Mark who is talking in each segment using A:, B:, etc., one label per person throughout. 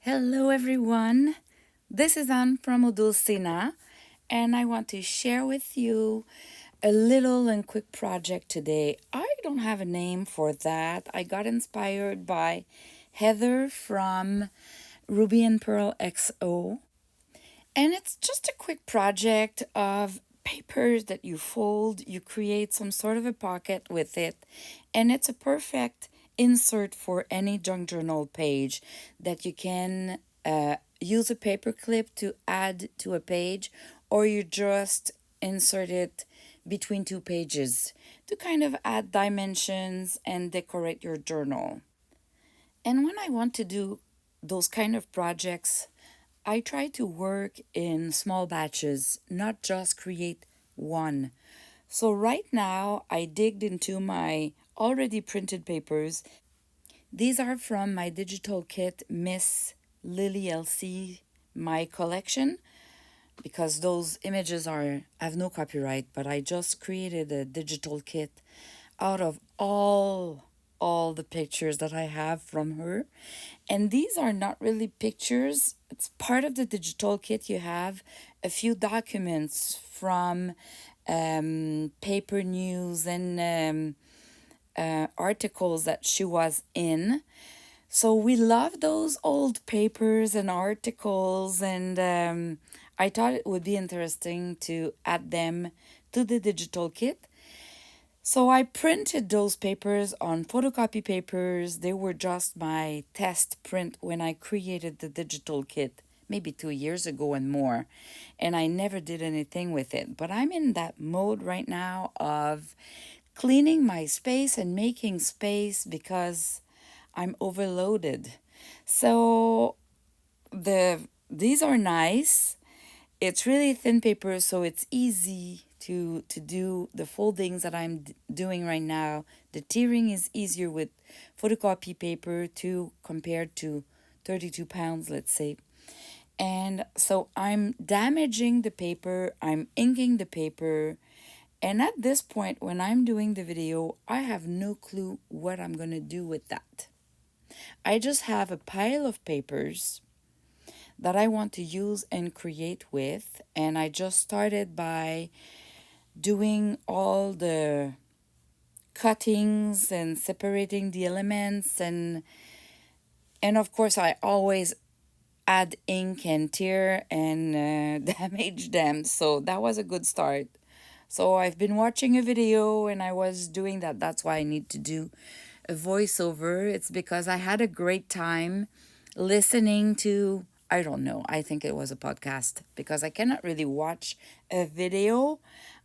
A: Hello, everyone. This is Anne from Odulcina, and I want to share with you a little and quick project today. I don't have a name for that. I got inspired by Heather from Ruby and Pearl XO, and it's just a quick project of papers that you fold, you create some sort of a pocket with it, and it's a perfect insert for any junk journal page that you can use a paper clip to add to a page, or you just insert it between two pages to kind of add dimensions and decorate your journal. And when I want to do those kind of projects, I try to work in small batches, not just create one. So right now, I digged into my already printed papers. These are from my digital kit, Miss Lily LC, my collection, because those images are have no copyright, but I just created a digital kit out of all the pictures that I have from her. And these are not really pictures. It's part of the digital kit. You have a few documents from paper news and articles that she was in. So we love those old papers and articles, and I thought it would be interesting to add them to the digital kit. So I printed those papers on photocopy papers. They were just my test print when I created the digital kit, maybe 2 years ago and more. And I never did anything with it. But I'm in that mode right now of cleaning my space and making space because I'm overloaded. So these are nice. It's really thin paper, so it's easy to do the foldings that I'm doing right now. The tearing is easier with photocopy paper to compared to 32 pounds, let's say. And so I'm damaging the paper, I'm inking the paper, and at this point, when I'm doing the video, I have no clue what I'm going to do with that. I just have a pile of papers that I want to use and create with, and I just started by doing all the cuttings and separating the elements, and of course I always add ink and tear and damage them, so that was a good start. So I've been watching a video and I was doing that. That's why I need to do a voiceover. It's because I had a great time listening to, I don't know, I think it was a podcast because I cannot really watch a video.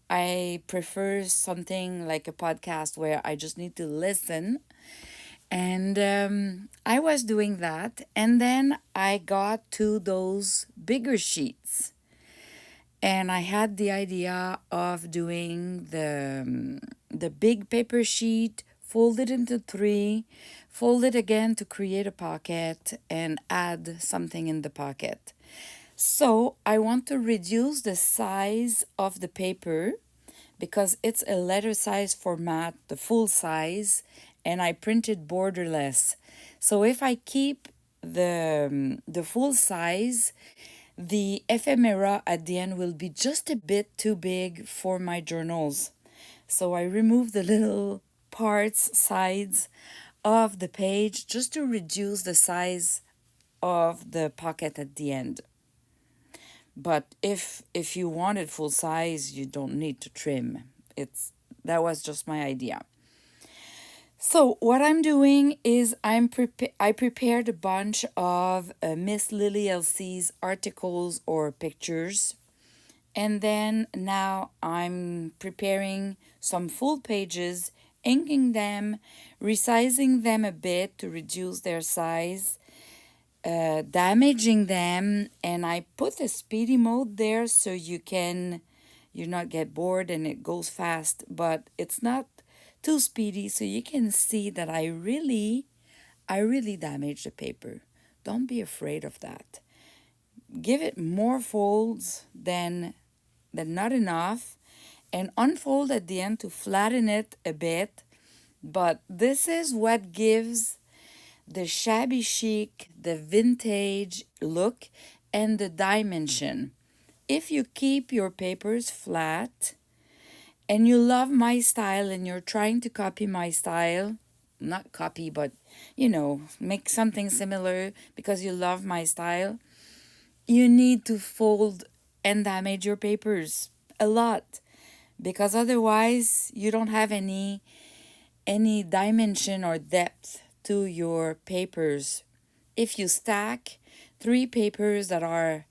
A: I prefer something like a podcast where I just need to listen. And I was doing that. And then I got to those bigger sheets. And I had the idea of doing the big paper sheet, fold it into three, fold it again to create a pocket, and add something in the pocket. So I want to reduce the size of the paper because it's a letter size format, the full size, and I printed borderless. So if I keep the full size, the ephemera at the end will be just a bit too big for my journals. So I removed the little parts, sides of the page just to reduce the size of the pocket at the end. But if you wanted full size, you don't need to trim. That was just my idea. So what I'm doing is I prepared a bunch of Miss Lily LC's articles or pictures, and then now I'm preparing some full pages, inking them, resizing them a bit to reduce their size, damaging them, and I put a speedy mode there so you not get bored and it goes fast, but it's not too speedy, so you can see that I really damaged the paper. Don't be afraid of that. Give it more folds than not enough, and unfold at the end to flatten it a bit. But this is what gives the shabby chic, the vintage look, and the dimension. If you keep your papers flat and you love my style and you're trying to copy my style, not copy, but make something similar because you love my style, you need to fold and damage your papers a lot because otherwise you don't have any dimension or depth to your papers. If you stack three papers that are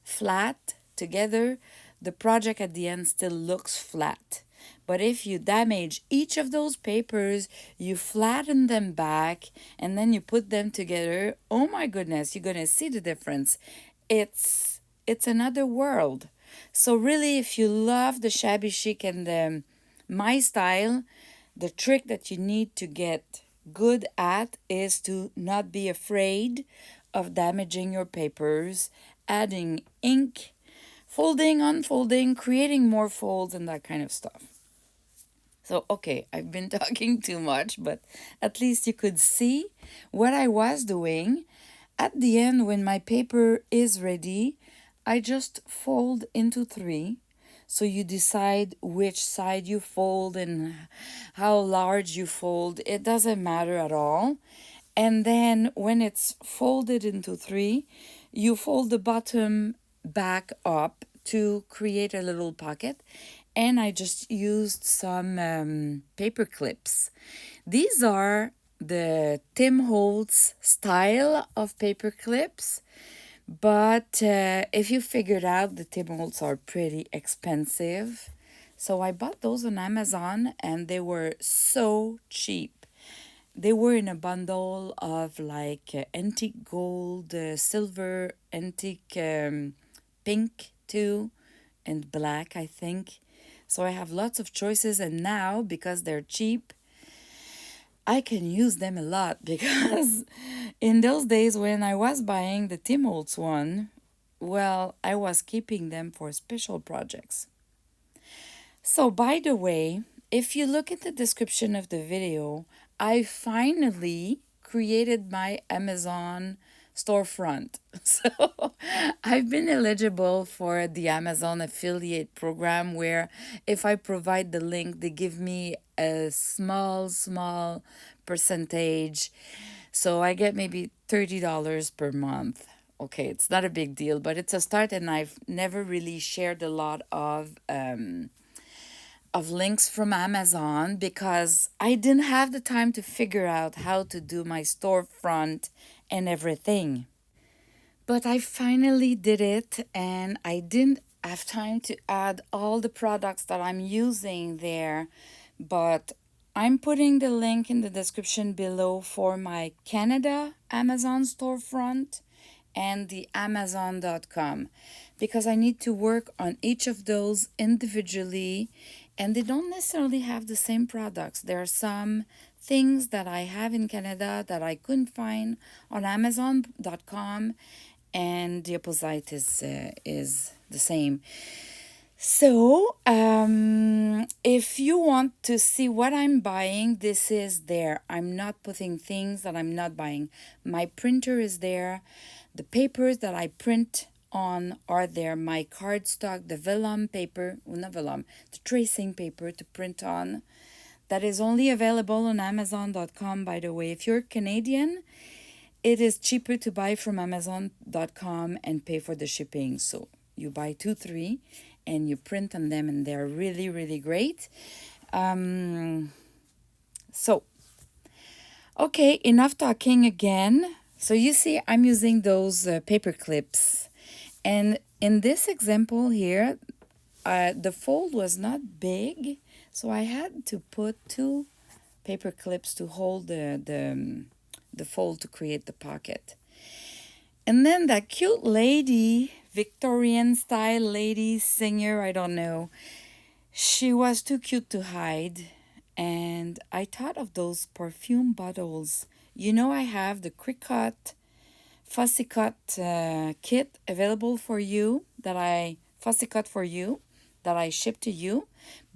A: flat together, the project at the end still looks flat. But if you damage each of those papers, you flatten them back and then you put them together, oh my goodness, you're going to see the difference. It's another world. So really, if you love the shabby chic and my style, the trick that you need to get good at is to not be afraid of damaging your papers, adding ink, folding, unfolding, creating more folds, and that kind of stuff. So, okay, I've been talking too much, but at least you could see what I was doing. At the end, when my paper is ready, I just fold into three. So you decide which side you fold and how large you fold. It doesn't matter at all. And then when it's folded into three, you fold the bottom back up to create a little pocket. And I just used some paper clips. These are the Tim Holtz style of paper clips. But if you figured out the Tim Holtz are pretty expensive. So I bought those on Amazon and they were so cheap. They were in a bundle of like antique gold, silver, antique pink too, and black, I think. So I have lots of choices, and now because they're cheap, I can use them a lot because in those days when I was buying the Tim Holtz one, well, I was keeping them for special projects. So, by the way, if you look at the description of the video, I finally created my Amazon storefront. So, I've been eligible for the Amazon affiliate program where if I provide the link, they give me a small percentage. So, I get maybe $30 per month. Okay, it's not a big deal, but it's a start, and I've never really shared a lot of links from Amazon because I didn't have the time to figure out how to do my storefront and everything. But I finally did it and I didn't have time to add all the products that I'm using there. But I'm putting the link in the description below for my Canada Amazon storefront and the Amazon.com because I need to work on each of those individually and they don't necessarily have the same products. There are some things that I have in Canada that I couldn't find on Amazon.com, and the opposite is the same. So, if you want to see what I'm buying, this is there. I'm not putting things that I'm not buying. My printer is there. The papers that I print on are there. My cardstock, the vellum paper, well, not vellum, the tracing paper to print on. That is only available on Amazon.com, by the way. If you're Canadian, it is cheaper to buy from Amazon.com and pay for the shipping. So you buy 2, 3, and you print on them, and they're really, really great. So, okay, enough talking again. So you see, I'm using those paper clips. And in this example here, the fold was not big, so I had to put 2 paper clips to hold the fold to create the pocket. And then that cute lady, Victorian style lady, singer, I don't know, she was too cute to hide. And I thought of those perfume bottles. You know, I have the Quick Cut Fussy Cut kit available for you Fussy Cut for you that I ship to you.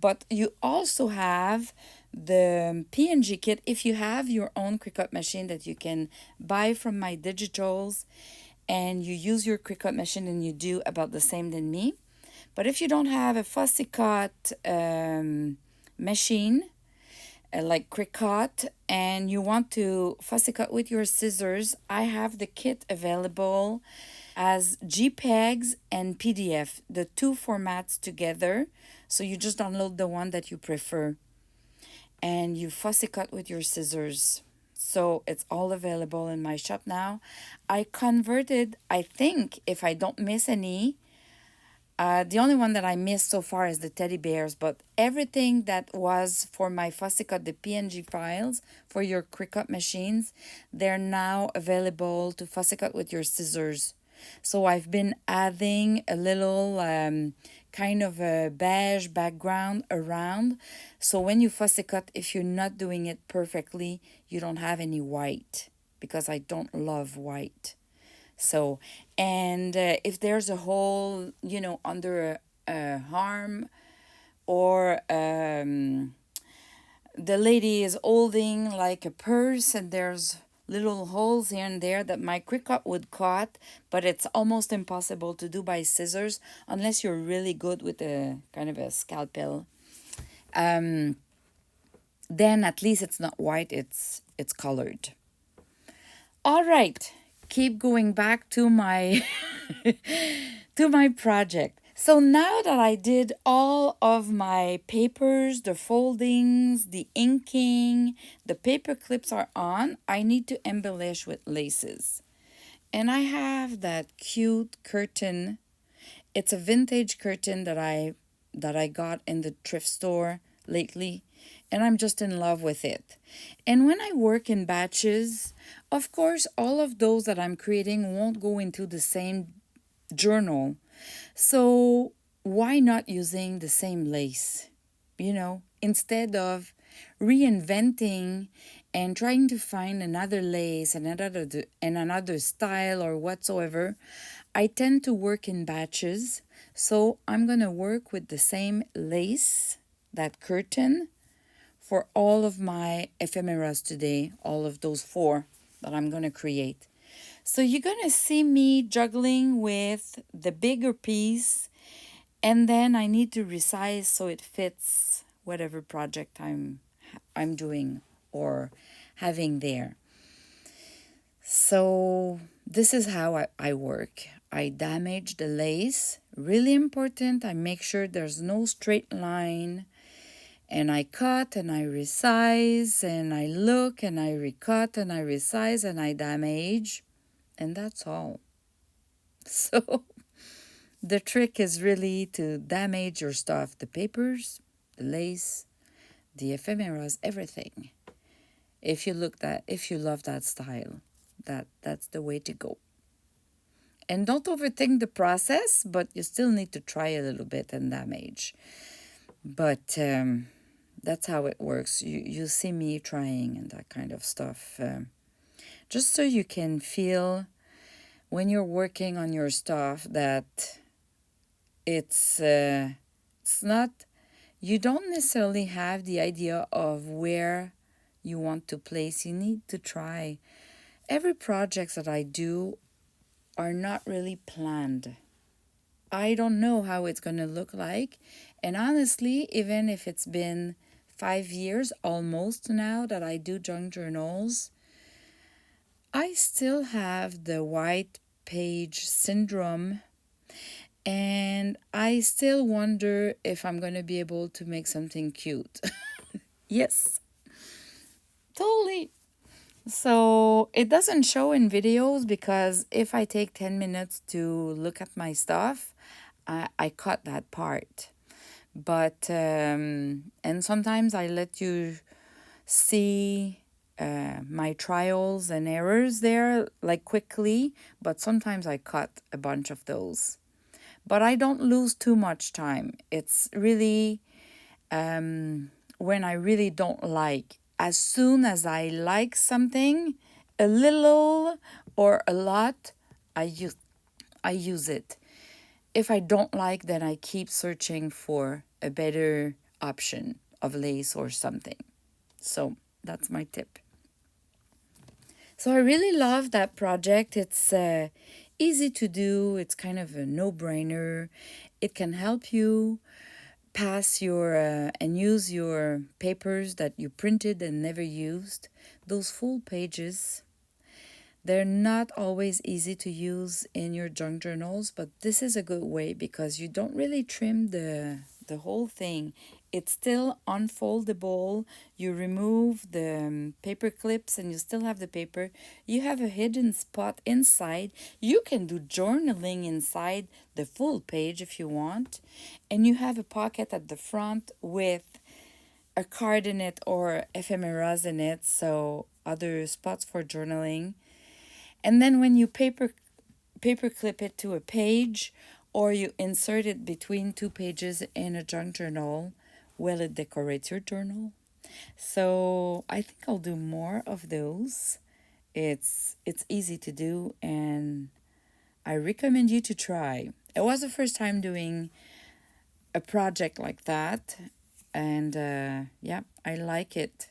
A: But you also have the PNG kit, if you have your own Cricut machine that you can buy from my digitals, and you use your Cricut machine and you do about the same than me. But if you don't have a Fussy cut machine, like Cricut, and you want to fussy cut with your scissors, I have the kit available as JPEGs and PDF, the two formats together. So you just download the one that you prefer and you fussy cut with your scissors. So it's all available in my shop now. I converted, I think, if I don't miss any, the only one that I missed so far is the teddy bears, but everything that was for my fussy cut, the PNG files for your Cricut machines, they're now available to fussy cut with your scissors. So I've been adding a little kind of a beige background around. So when you fussy cut, if you're not doing it perfectly, you don't have any white, because I don't love white. So, and if there's a hole, under a arm, or the lady is holding like a purse and there's little holes here and there that my Cricut would cut, but it's almost impossible to do by scissors unless you're really good with a kind of a scalpel. Then at least it's not white, it's colored. All right, keep going back to my to my project. So now that I did all of my papers, the foldings, the inking, the paper clips are on, I need to embellish with laces. And I have that cute curtain. It's a vintage curtain that I got in the thrift store lately, and I'm just in love with it. And when I work in batches, of course, all of those that I'm creating won't go into the same journal. So why not using the same lace? Instead of reinventing and trying to find another lace and another style or whatsoever, I tend to work in batches. So I'm going to work with the same lace, that curtain, for all of my ephemeras today, all of those 4 that I'm going to create. So you're going to see me juggling with the bigger piece, and then I need to resize so it fits whatever project I'm doing or having there. So this is how I work. I damage the lace, really important. I make sure there's no straight line, and I cut and I resize and I look and I recut and I resize and I damage, and that's all. So the trick is really to damage your stuff, the papers, the lace, the ephemeras, everything. If you love that style, that's the way to go. And don't overthink the process, but you still need to try a little bit and damage. But that's how it works. You see me trying and that kind of stuff. Just so you can feel when you're working on your stuff that it's not, you don't necessarily have the idea of where you want to place. You need to try. Every project that I do are not really planned. I don't know how it's going to look like. And honestly, even if it's been 5 years almost now that I do junk journals, I still have the white page syndrome, and I still wonder if I'm going to be able to make something cute. Yes, totally. So it doesn't show in videos because if I take 10 minutes to look at my stuff, I cut that part. But, and sometimes I let you see my trials and errors there, like quickly, but sometimes I cut a bunch of those. But I don't lose too much time. It's really when I really don't like. As soon as I like something, a little or a lot, I use it. If I don't like, then I keep searching for a better option of lace or something. So that's my tip. So I really love that project. It's easy to do. It's kind of a no-brainer. It can help you pass your and use your papers that you printed and never used. Those full pages, they're not always easy to use in your junk journals, but this is a good way because you don't really trim the whole thing. It's still unfoldable. You remove the paper clips and you still have the paper. You have a hidden spot inside. You can do journaling inside the full page if you want. And you have a pocket at the front with a card in it or ephemeras in it, so other spots for journaling. And then when you paper clip it to a page or you insert it between two pages in a junk journal, well, it decorates your journal. So I think I'll do more of those. It's easy to do and I recommend you to try. It was the first time doing a project like that and yeah, I like it.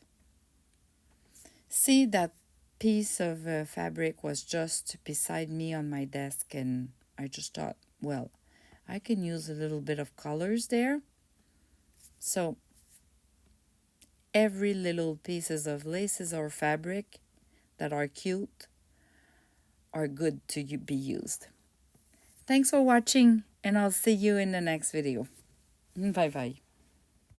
A: See, that piece of fabric was just beside me on my desk, and I just thought, well, I can use a little bit of colors there. So every little pieces of laces or fabric that are cute are good to be used. Thanks for watching, and I'll see you in the next video. Bye bye.